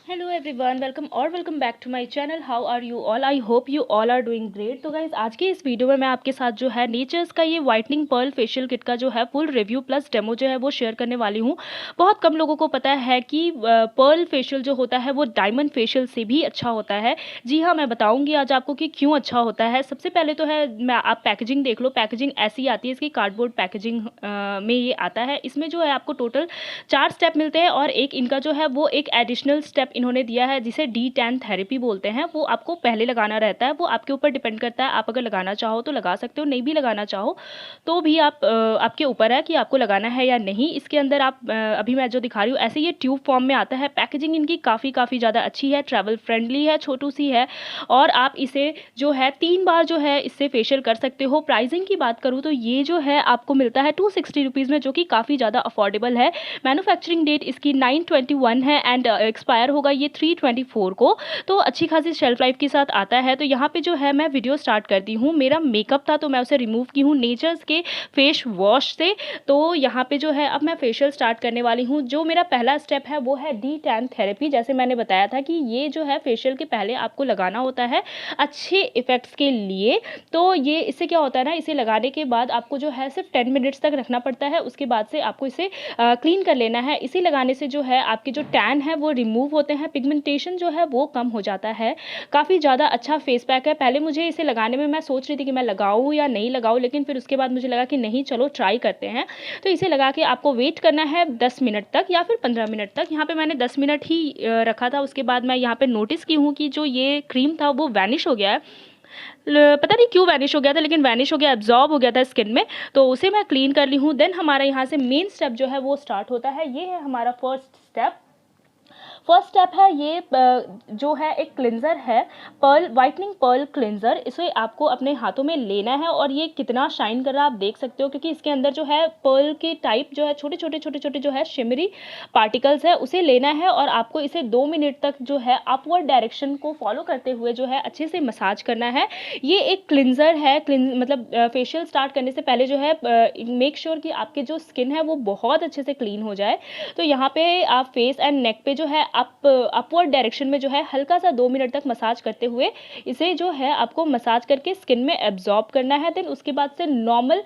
Hello everyone, welcome back to my channel. How are you all? I hope you all are doing great. तो guys, आज के इस video में मैं आपके साथ जो है नेचर्स का ये वाइटनिंग पर्ल फेशियल किट का जो है फुल रिव्यू प्लस डेमो जो है वो शेयर करने वाली हूँ। बहुत कम लोगों को पता है कि पर्ल फेशियल जो होता है वो डायमंड फेशियल से भी अच्छा होता है। जी हाँ, मैं बताऊँगी आज आपको कि क्यों अच्छा होता है। सबसे पहले तो है, मैं आप पैकेजिंग देख लो। पैकेजिंग ऐसी आती है, इसकी कार्डबोर्ड पैकेजिंग में ये आता है। इसमें जो है आपको टोटल 4 स्टेप मिलते हैं और एक इनका जो है वो एक एडिशनल स्टेप इन्होंने दिया है जिसे D10 थेरेपी बोलते हैं। वो आपको पहले लगाना रहता है, वो आपके ऊपर डिपेंड करता है। आप अगर लगाना चाहो तो लगा सकते हो, नहीं भी लगाना चाहो तो भी आपके ऊपर है कि आपको लगाना है या नहीं। इसके अंदर आप अभी मैं जो दिखा रही हूँ ऐसे ये ट्यूब फॉर्म में आता है। पैकेजिंग इनकी काफ़ी ज़्यादा अच्छी है, ट्रैवल फ्रेंडली है, छोटू सी है और आप इसे जो है 3 बार जो है इससे फेशियल कर सकते हो। प्राइसिंग की बात करूँ तो ये जो है आपको मिलता है 260 रुपीज़ में, जो कि काफ़ी ज़्यादा अफोर्डेबल है। मैन्युफैक्चरिंग डेट इसकी 9/21 है एंड एक्सपायर होगा ये 3/24 को। तो अच्छी खासी शेल्फ लाइफ के साथ आता है। तो यहाँ पे जो है मैं वीडियो स्टार्ट करती हूँ। मेरा मेकअप था तो मैं उसे रिमूव की हूँ नेचर्स के फेस वॉश से। तो यहाँ पे जो है अब मैं फेशियल स्टार्ट करने वाली हूँ। जो मेरा पहला स्टेप है वो है D10 थेरेपी। जैसे मैंने बताया था कि ये जो है फेशियल के पहले आपको लगाना होता है अच्छे इफ़ेक्ट्स के लिए। तो ये इससे क्या होता है ना, इसे लगाने के बाद आपको जो है सिर्फ 10 मिनट्स तक रखना पड़ता है। उसके बाद से आपको इसे क्लीन कर लेना है। इसे लगाने से जो है आपके जो टैन है वो रिमूव होते हैं, पिगमेंटेशन जो है वो कम हो जाता है। काफ़ी ज़्यादा अच्छा फेस पैक है। पहले मुझे इसे लगाने में मैं सोच रही थी कि मैं लगाऊँ या नहीं लगाऊँ, लेकिन फिर उसके बाद मुझे लगा कि नहीं, चलो ट्राई करते हैं। तो इसे लगा के आपको वेट करना है 10 मिनट तक या फिर 15 मिनट तक। यहाँ पे मैंने 10 मिनट ही रखा था। उसके बाद मैं यहाँ पे नोटिस की हूँ कि जो ये क्रीम था वो वैनिश हो गया है। पता नहीं क्यों वैनिश हो गया था, लेकिन वैनिश हो गया, एब्जॉर्ब हो गया था स्किन में। तो उसे मैं क्लीन कर ली हूँ। देन हमारा यहाँ से मेन स्टेप जो है वो स्टार्ट होता है। ये है हमारा फर्स्ट स्टेप है ये जो है एक क्लिंजर है, पर्ल वाइटनिंग पर्ल क्लिंजर। इसे आपको अपने हाथों में लेना है और ये कितना शाइन कर रहा है आप देख सकते हो, क्योंकि इसके अंदर जो है पर्ल के टाइप जो है छोटे छोटे जो है शिमरी पार्टिकल्स है, उसे लेना है और आपको इसे 2 मिनट तक जो है अपवर्ड डायरेक्शन को फॉलो करते हुए जो है अच्छे से मसाज करना है। ये एक क्लिंजर है। मतलब फेशियल स्टार्ट करने से पहले जो है मेक श्योर कि आपके जो स्किन है वो बहुत अच्छे से क्लीन हो जाए। तो यहाँ पे आप फेस एंड नेक पे जो है अपवर्ड डायरेक्शन में जो है हल्का सा 2 मिनट तक मसाज करते हुए इसे जो है आपको मसाज करके स्किन में एब्जॉर्ब करना है। देन उसके बाद से नॉर्मल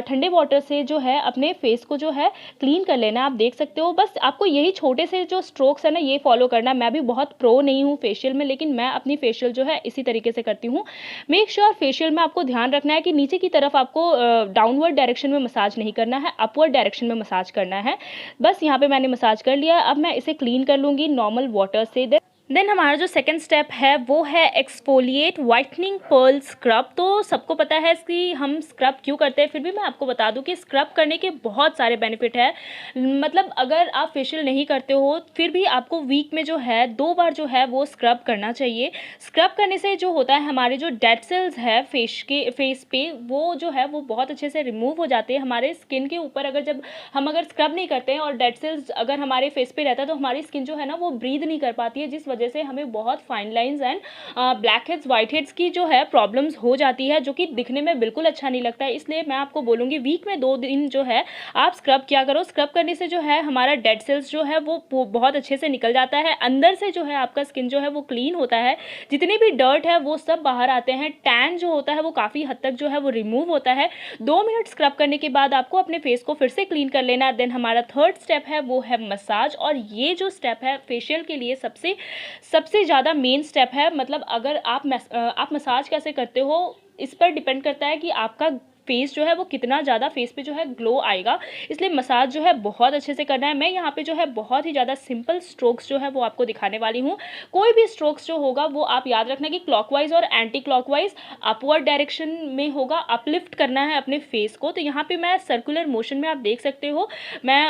ठंडे वाटर से जो है अपने फेस को जो है क्लीन कर लेना है। आप देख सकते हो, बस आपको यही छोटे से जो स्ट्रोक्स है ना ये फॉलो करना है। मैं भी बहुत प्रो नहीं हूँ फेशियल में, लेकिन मैं अपनी फेशियल जो है इसी तरीके से करती हूँ। मेक श्योर फेशियल में आपको ध्यान रखना है कि नीचे की तरफ आपको डाउनवर्ड डायरेक्शन में मसाज नहीं करना है, अपवर्ड डायरेक्शन में मसाज करना है। बस यहाँ पे मैंने मसाज कर लिया। अब मैं इसे क्लीन कर लूँगी नॉर्मल वाटर से। देन हमारा जो सेकंड स्टेप है वो है एक्सफोलिएट वाइटनिंग पर्ल स्क्रब। तो सबको पता है कि हम स्क्रब क्यों करते हैं, फिर भी मैं आपको बता दूं कि स्क्रब करने के बहुत सारे बेनिफिट है। मतलब अगर आप फेशियल नहीं करते हो फिर भी आपको वीक में जो है 2 बार जो है वो स्क्रब करना चाहिए। स्क्रब करने से जो होता है हमारे जो डेड सेल्स है फेस पे वो जो है वो बहुत अच्छे से रिमूव हो जाते हैं। हमारे स्किन के ऊपर अगर स्क्रब नहीं करते हैं और डेड सेल्स अगर हमारे फेस पे रहता है तो हमारी स्किन जो है ना वो ब्रीद नहीं कर पाती है, जिस वजह से हमें बहुत fine lines and black heads white heads की जो है प्रॉब्लम्स हो जाती है, जो कि दिखने में बिल्कुल अच्छा नहीं लगता है। इसलिए मैं आपको बोलूँगी वीक में 2 दिन जो है आप स्क्रब किया करो। स्क्रब करने से जो है हमारा डेड सेल्स जो है वो बहुत अच्छे से निकल जाता है। अंदर से जो है आपका स्किन जो है वो क्लीन होता है, जितनी भी डर्ट है वो सब बाहर आते हैं। टैन जो होता है वो काफ़ी हद तक जो है वो रिमूव होता है। 2 मिनट स्क्रब करने के बाद आपको अपने फेस को फिर से क्लीन कर लेना है। देन हमारा थर्ड स्टेप है वो है मसाज। और ये जो स्टेप है फेशियल के लिए सबसे ज़्यादा मेन स्टेप है। मतलब अगर आप मसाज कैसे करते हो इस पर डिपेंड करता है कि आपका फेस जो है वो कितना ज़्यादा फेस पे जो है ग्लो आएगा। इसलिए मसाज जो है बहुत अच्छे से करना है। मैं यहाँ पे जो है बहुत ही ज़्यादा सिंपल स्ट्रोक्स जो है वो आपको दिखाने वाली हूँ। कोई भी स्ट्रोक्स जो होगा वो आप याद रखना कि क्लॉकवाइज और एंटी क्लॉकवाइज अपवर्ड डायरेक्शन में होगा। अपलिफ्ट करना है अपने फेस को। तो यहाँ पे मैं सर्कुलर मोशन में आप देख सकते हो, मैं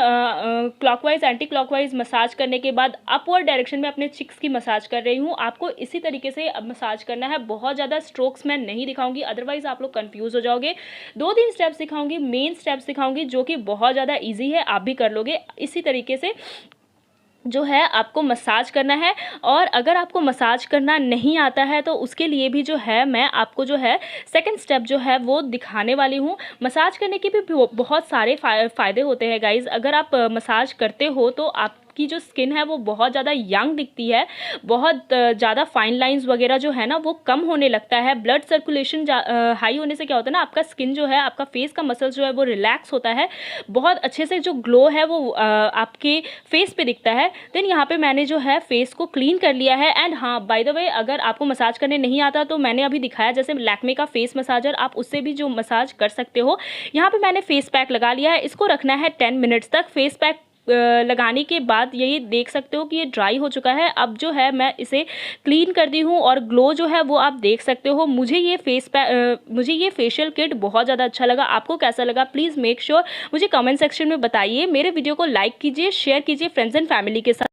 क्लॉकवाइज एंटी क्लॉकवाइज मसाज करने के बाद अपवर्ड डायरेक्शन में अपने चिक्स की मसाज कर रही हूँ। आपको इसी तरीके से मसाज करना है। बहुत ज़्यादा स्ट्रोक्स मैं नहीं दिखाऊंगी, अदरवाइज आप लोग कन्फ्यूज़ हो जाओगे। 2-3 स्टेप्स सिखाऊंगी, मेन स्टेप्स सिखाऊंगी जो कि बहुत ज़्यादा इजी है, आप भी कर लोगे। इसी तरीके से जो है आपको मसाज करना है। और अगर आपको मसाज करना नहीं आता है तो उसके लिए भी जो है मैं आपको जो है सेकंड स्टेप जो है वो दिखाने वाली हूँ। मसाज करने के भी बहुत सारे फ़ायदे होते हैं गाइज़। अगर आप मसाज करते हो तो आपकी आपकी जो स्किन है वो बहुत ज़्यादा यंग दिखती है, बहुत ज़्यादा फाइन लाइंस वगैरह जो है ना वो कम होने लगता है। ब्लड सर्कुलेशन हाई होने से क्या होता है ना, आपका स्किन जो है, आपका फेस का मसल्स जो है वो रिलैक्स होता है, बहुत अच्छे से जो ग्लो है वो आपके फेस पे दिखता है। देन यहाँ पे मैंने जो है फेस को क्लीन कर लिया है। एंड हाँ, बाय द वे, अगर आपको मसाज करने नहीं आता तो मैंने अभी दिखाया जैसे लैक्मे का फेस मसाजर, आप उससे भी जो मसाज कर सकते हो। यहाँ पे मैंने फेस पैक लगा लिया है, इसको रखना है 10 मिनट्स तक। फेस पैक लगाने के बाद यही देख सकते हो कि ये ड्राई हो चुका है। अब जो है मैं इसे क्लीन कर दी हूँ और ग्लो जो है वो आप देख सकते हो। मुझे ये फेशियल किट बहुत ज़्यादा अच्छा लगा। आपको कैसा लगा प्लीज़ मेक श्योर मुझे कमेंट सेक्शन में बताइए। मेरे वीडियो को लाइक कीजिए, शेयर कीजिए फ्रेंड्स एंड फैमिली के साथ।